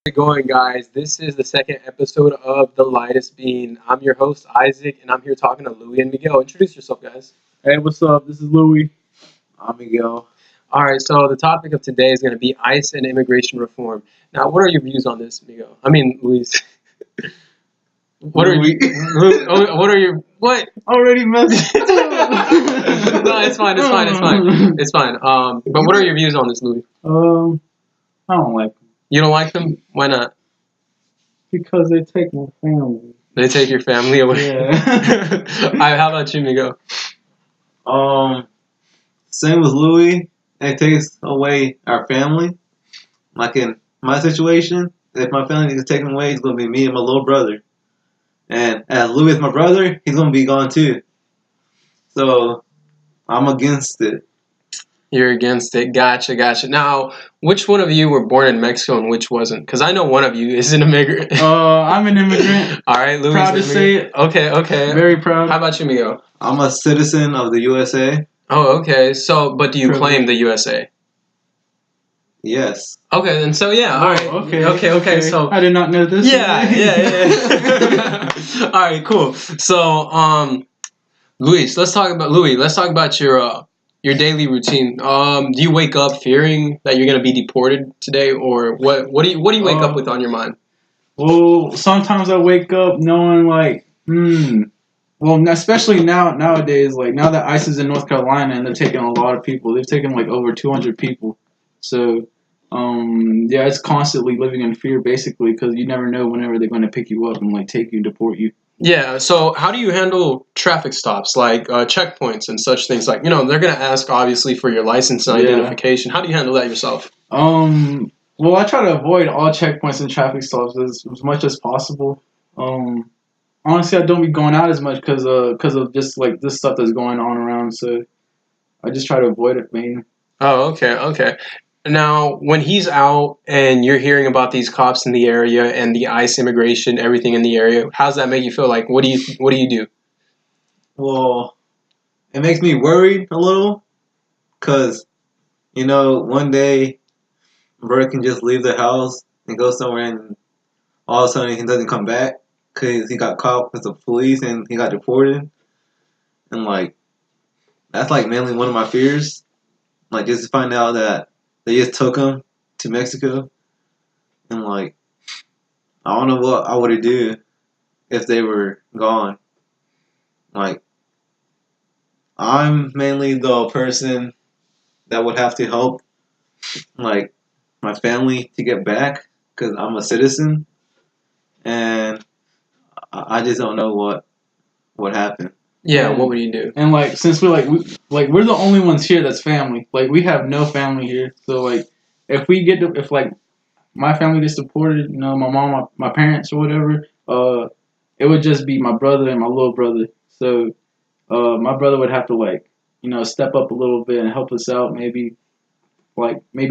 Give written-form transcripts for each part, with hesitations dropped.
it going, guys? This is the second episode of The Lightest Bean. I'm your host, Isaac, and I'm here talking to Louie and Miguel. Introduce yourself, guys. Hey, what's up? This is Louie. I'm Miguel. All right, so the topic of today is going to be ICE and immigration reform. Now, what are your views on this, Miguel? I mean, Luis. What are you? What are your what? Already messed up. No, it's fine. It's fine. But what are your views on this, Louis? I don't like them You don't like them? Why not? because they take my family. They take your family away. Yeah. All right, how about you, Miguel? Same with Louis. It takes away our family. Like in my situation, if my family is taken away, it's gonna be me and my little brother. And as Louis is my brother, he's gonna be gone too. So I'm against it. You're against it. Gotcha. Now, which one of you were born in Mexico and which wasn't? Because I know one of you is an immigrant. I'm an immigrant. All right, Louis. Proud to say it. Okay. Very proud. How about you, Miguel? I'm a citizen of the USA. Oh, okay. So, but do you claim the USA? Yes. Okay, then so yeah. All right. Okay. So I did not know this. yeah. All right, cool. So, Luis, let's talk about your daily routine. Do you wake up fearing that you're gonna be deported today, or what? What do you wake up with on your mind? Well, sometimes I wake up knowing Well, especially nowadays, like now that ICE is in North Carolina and they're taking a lot of people. They've taken like over 200 people. So, yeah, it's constantly living in fear basically because you never know whenever they're going to pick you up and like take you, deport you. Yeah. So, how do you handle traffic stops, like checkpoints and such things? Like, they're gonna ask obviously for your license and identification. How do you handle that yourself? Well, I try to avoid all checkpoints and traffic stops as much as possible. Honestly, I don't be going out as much because of just like this stuff that's going on around. So I just try to avoid it, man. Oh, okay. Now, when he's out and you're hearing about these cops in the area and the ICE immigration, everything in the area, how does that make you feel? Like, what do you do? Well, it makes me worried a little, cause one day Bert can just leave the house and go somewhere, and all of a sudden he doesn't come back because he got caught with the police and he got deported. And like that's like mainly one of my fears. Like just to find out that they just took him to Mexico, and like I don't know what I would do if they were gone. Like I'm mainly the person that would have to help like my family to get back because I'm a citizen, and I just don't know what happened. Yeah, what would you do? And like since we're we're the only ones here that's family. Like we have no family here. So like if like my family gets deported, my mom, my parents or whatever, it would just be my brother and my little brother. So my brother would have to step up a little bit and help us out. Maybe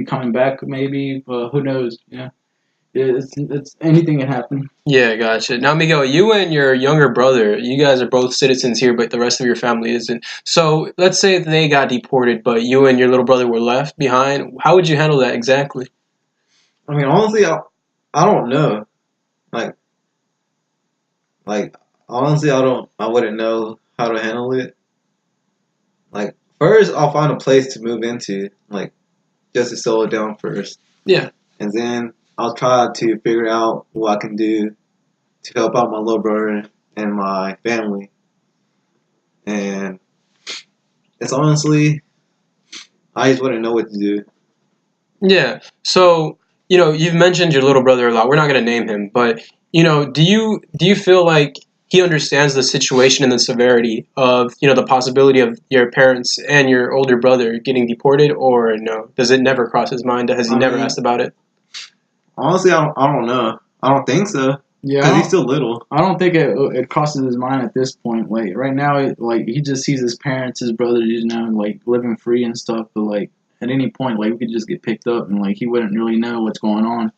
coming back. Maybe who knows? Yeah, it's anything can happen. Yeah, gotcha. Now, Miguel, you and your younger brother, you guys are both citizens here, but the rest of your family isn't. So let's say they got deported, but you and your little brother were left behind. How would you handle that exactly? I mean, honestly, I don't know. Like honestly, I wouldn't know how to handle it. Like first, I'll find a place to move into, like just to slow it down first. Yeah. And then I'll try to figure out what I can do to help out my little brother and my family. And it's honestly, I just wouldn't know what to do. Yeah. So, you've mentioned your little brother a lot. We're not going to name him, but, do you feel like he understands the situation and the severity of, the possibility of your parents and your older brother getting deported, or no? Does it never cross his mind? Has he never asked about it? Honestly, I don't know. I don't think so. Yeah, because he's still little. I don't think it crosses his mind at this point. Like right now, he just sees his parents, his brother, like living free and stuff. But like at any point, like we could just get picked up, and like he wouldn't really know what's going on.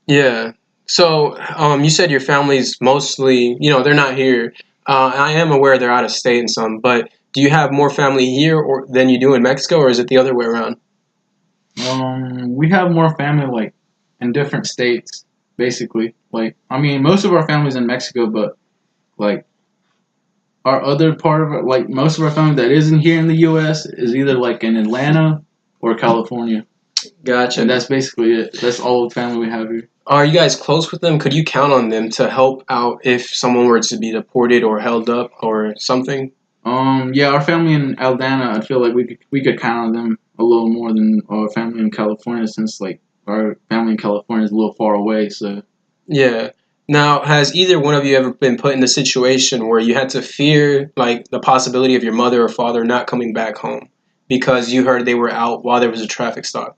Yeah. So, you said your family's mostly, they're not here. I am aware they're out of state and some, but do you have more family here than you do in Mexico, or is it the other way around? We have more family like in different states. basically. Like, I mean, most of our family's in Mexico, but like our other part of it, like most of our family that isn't here in the U.S. is either like in Atlanta or California, Gotcha. and that's basically it. That's all the family we have here. Are you guys close with them? Could you count on them to help out if someone were to be deported or held up or something? Yeah, our family in Aldana, I feel like we could count on them a little more than our family in California, since like our family in California is a little far away. So Yeah. Now, has either one of you ever been put in the situation where you had to fear like the possibility of your mother or father not coming back home because you heard they were out while there was a traffic stop?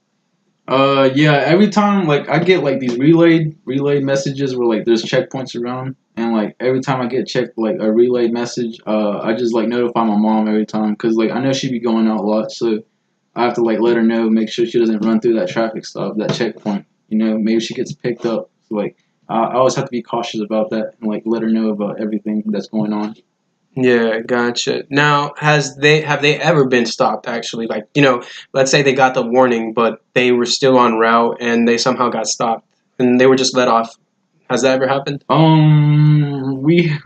yeah, every time like I get like these relayed messages where like there's checkpoints around, and like every time I get checked like a relayed message, I just like notify my mom every time, because like I know she'd be going out a lot, so I have to like let her know, make sure she doesn't run through that traffic stop, that checkpoint. You know, maybe she gets picked up. So like I always have to be cautious about that and like let her know about everything that's going on. Yeah, gotcha. Now, have they ever been stopped actually? Like, let's say they got the warning, but they were still en route and they somehow got stopped and they were just let off. Has that ever happened? We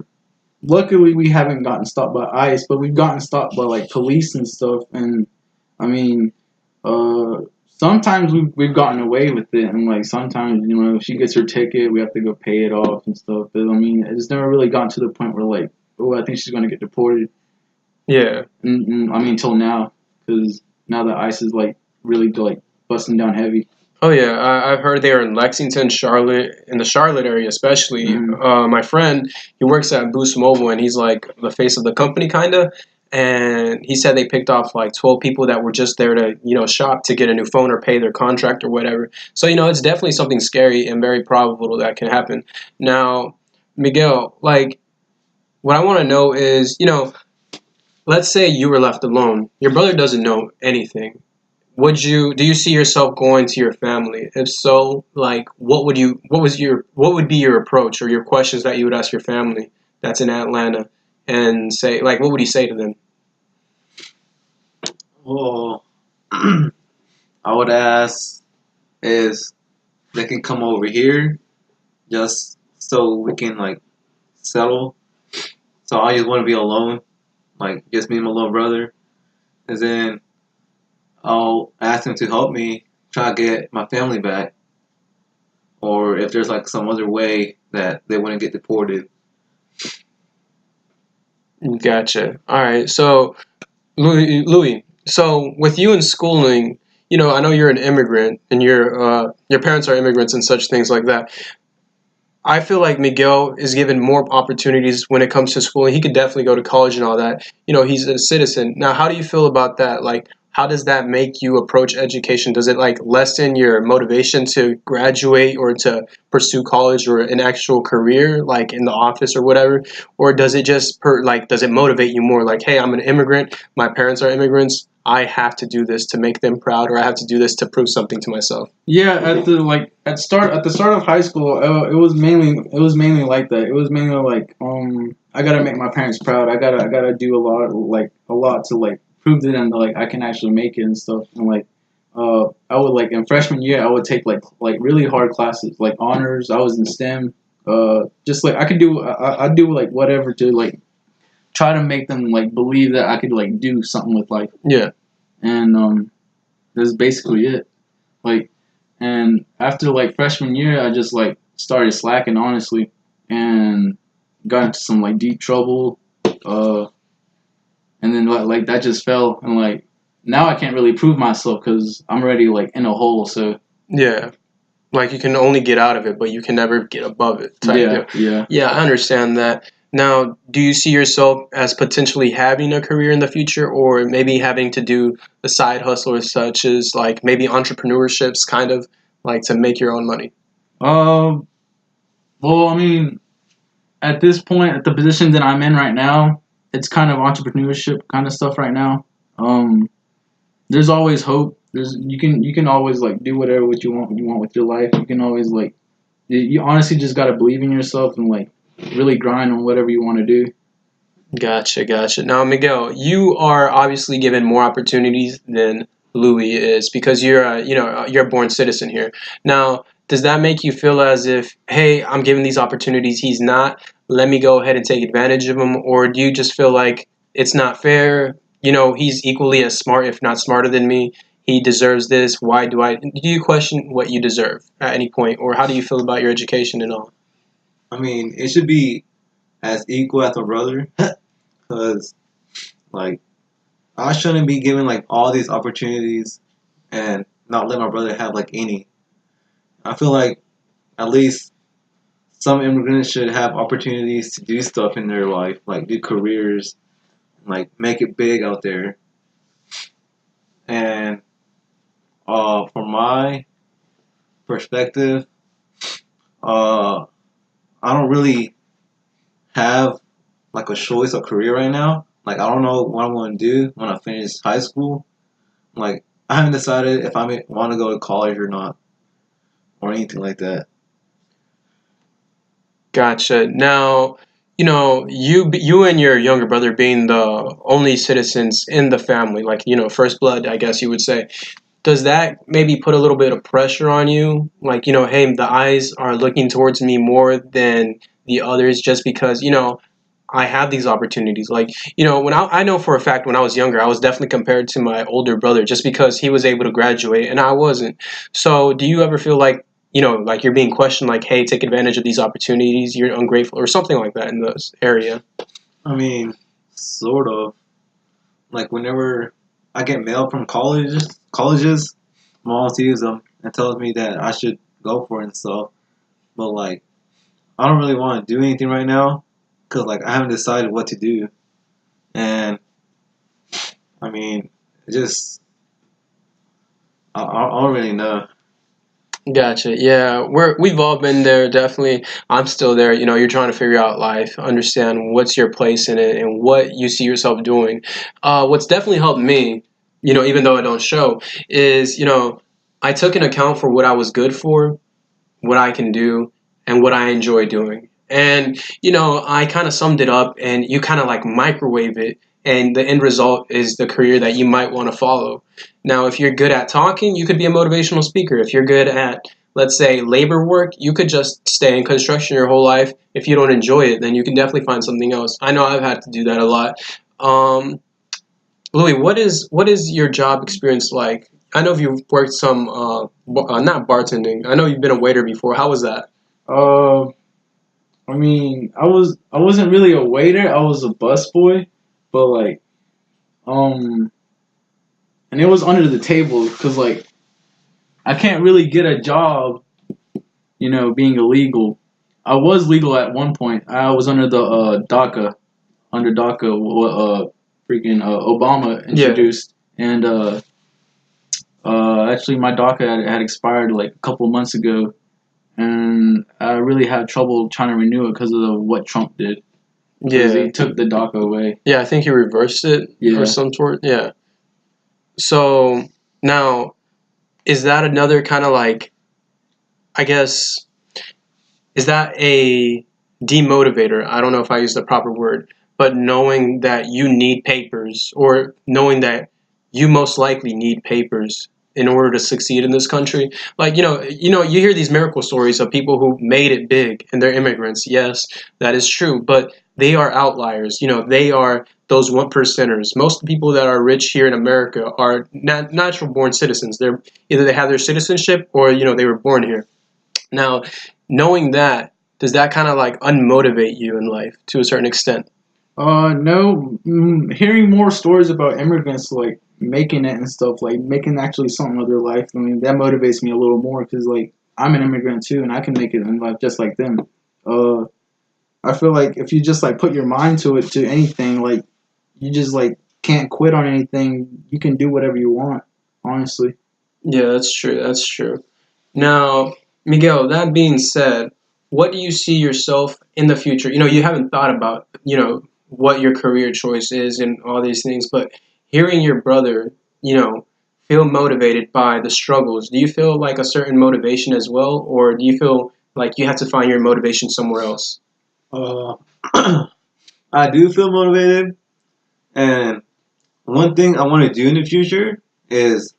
luckily we haven't gotten stopped by ICE, but we've gotten stopped by like police and stuff. And I mean, sometimes we've gotten away with it, and like sometimes if she gets her ticket, we have to go pay it off and stuff. But I mean, it's never really gotten to the point where like, oh, I think she's gonna get deported. Yeah. I mean, until now, because now that ICE is like really like busting down heavy. Oh yeah, I've heard they are in Lexington, Charlotte, in the Charlotte area especially. Mm. My friend, he works at Boost Mobile, and he's like the face of the company, kinda. And he said they picked off like 12 people that were just there to, shop to get a new phone or pay their contract or whatever. So, it's definitely something scary and very probable that can happen. Now, Miguel, like, what I want to know is, let's say you were left alone. Your brother doesn't know anything. Do you see yourself going to your family? If so, like what would be your approach or your questions that you would ask your family that's in Atlanta, and say, like, what would you say to them? Well, I would ask is they can come over here just so we can like settle. So I just want to be alone, like just me and my little brother, and then I'll ask them to help me try to get my family back, or if there's like some other way that they wouldn't get deported. Gotcha. All right. So, Louis, so with you in schooling, I know you're an immigrant and your parents are immigrants and such things like that. I feel like Miguel is given more opportunities when it comes to schooling. He could definitely go to college and all that. He's a citizen. Now, how do you feel about that? Like, how does that make you approach education? Does it like lessen your motivation to graduate or to pursue college or an actual career, like in the office or whatever? Or does it just does it motivate you more? Like, hey, I'm an immigrant. My parents are immigrants. I have to do this to make them proud, or I have to do this to prove something to myself. Yeah, at the start of high school, it was mainly like that. It was mainly like I gotta make my parents proud. I gotta do a lot to like prove to them that like I can actually make it and stuff. And like I would like in freshman year I would take like really hard classes like honors. I was in STEM. Just like I do like whatever to like try to make them like believe that I could like do something with life. Yeah. And that's basically it. Like, and after like freshman year, I just like started slacking honestly, and got into some like deep trouble. And then like that just fell, and like now I can't really prove myself because I'm already like in a hole. So Yeah. Like you can only get out of it, but you can never get above it. Type deal. yeah. Yeah, I understand that. Now, do you see yourself as potentially having a career in the future, or maybe having to do a side hustle, such as like maybe entrepreneurships, kind of like to make your own money? Um. Well, I mean, at this point, at the position that I'm in right now, it's kind of entrepreneurship kind of stuff right now. Um. There's always hope. You can always like do whatever what you want with your life. You can always like you honestly just gotta believe in yourself and like really grind on whatever you want to do. Gotcha, gotcha. Now, Miguel, you are obviously given more opportunities than Louis is because you're a born citizen here. Now, does that make you feel as if, hey, I'm given these opportunities, he's not, let me go ahead and take advantage of them? Or do you just feel like it's not fair? He's equally as smart, if not smarter than me. He deserves this. Why do you question what you deserve at any point? Or how do you feel about your education and all? I mean, it should be as equal as a brother, because like I shouldn't be given like all these opportunities and not let my brother have like any. I feel like at least some immigrants should have opportunities to do stuff in their life, like do careers, like make it big out there. And from my perspective, uh, I don't really have like a choice of career right now. Like I don't know what I'm going to do when I finish high school. Like I haven't decided if I want to go to college or not, or anything like that. Gotcha. Now, you and your younger brother being the only citizens in the family, like, first blood, I guess you would say. Does that maybe put a little bit of pressure on you? Like, hey, the eyes are looking towards me more than the others just because, I have these opportunities. Like, when I know for a fact when I was younger, I was definitely compared to my older brother just because he was able to graduate and I wasn't. So, do you ever feel like, like you're being questioned, like, hey, take advantage of these opportunities, you're ungrateful, or something like that in this area? I mean, sort of. Like whenever I get mail from colleges, my mom sees them and tells me that I should go for it and stuff. But like, I don't really want to do anything right now because like I haven't decided what to do. And I mean, it just I don't really know. Gotcha. Yeah, we've all been there. Definitely, I'm still there. You're trying to figure out life, understand what's your place in it, and what you see yourself doing. What's definitely helped me, even though I don't show, is I took an account for what I was good for, what I can do, and what I enjoy doing. And, I kind of summed it up and you kind of like microwave it. And the end result is the career that you might want to follow. Now, if you're good at talking, you could be a motivational speaker. If you're good at, let's say, labor work, you could just stay in construction your whole life. If you don't enjoy it, then you can definitely find something else. I know I've had to do that a lot. Um, Louis, what is your job experience like? I know you've worked some, not bartending. I know you've been a waiter before. How was that? Uh, I mean, I wasn't really a waiter. I was a busboy, but like um, and it was under the table because like I can't really get a job, being illegal. I was legal at one point. I was under the DACA, under DACA, what freaking Obama Yeah. introduced, and actually my DACA had expired like a couple of months ago, and I really had trouble trying to renew it because of what Trump did. Because Yeah. he took the DACA away. Yeah, I think he reversed it or Yeah. some sort. Yeah. So now, is that another kind of like, I guess, is that a demotivator? I don't know if I used the proper word, but knowing that you need papers or knowing that you most likely need papers in order to succeed in this country. Like, you hear these miracle stories of people who made it big and they're immigrants. Yes, that is true, but they are outliers. They are those one percenters. Most people that are rich here in America are natural born citizens. They're either they have their citizenship or they were born here. Now, knowing that, does that kind of like unmotivate you in life to a certain extent? No. Hearing more stories about immigrants like making it and stuff, like making actually something of their life. I mean, that motivates me a little more because like I'm an immigrant too, and I can make it in life just like them. Uh, I feel like if you just like put your mind to it to anything, like you just like can't quit on anything. You can do whatever you want. Honestly. Yeah, that's true. That's true. Now, Miguel, that being said, what do you see yourself in the future? You haven't thought about, what your career choice is and all these things, but hearing your brother, feel motivated by the struggles, do you feel like a certain motivation as well, or do you feel like you have to find your motivation somewhere else? Uh, I do feel motivated, and one thing I want to do in the future is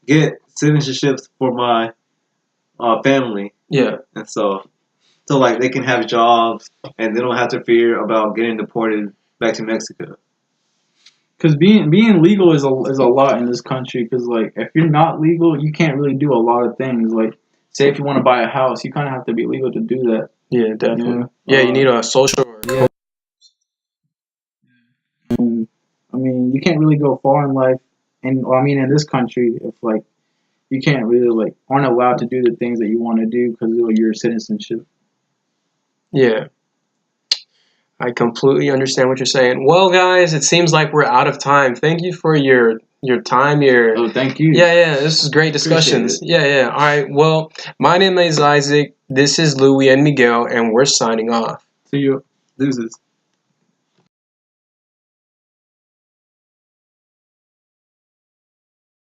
get citizenships for my family, Yeah. and so like they can have jobs and they don't have to fear about getting deported back to Mexico. Because being legal is a lot in this country. Because like if you're not legal, you can't really do a lot of things. Like say if you want to buy a house, you kind of have to be legal to do that. Yeah, definitely. You know? Yeah, you need a social. Yeah. And, I mean, you can't really go far in life, and well, I mean, in this country, if like you can't really like aren't allowed to do the things that you want to do because of your citizenship. Yeah. I completely understand what you're saying. Well, guys, it seems like we're out of time. Thank you for your time. Oh, thank you. Yeah. This is great discussions. Yeah. All right. Well, my name is Isaac. This is Louis and Miguel, and we're signing off. See you. Loses.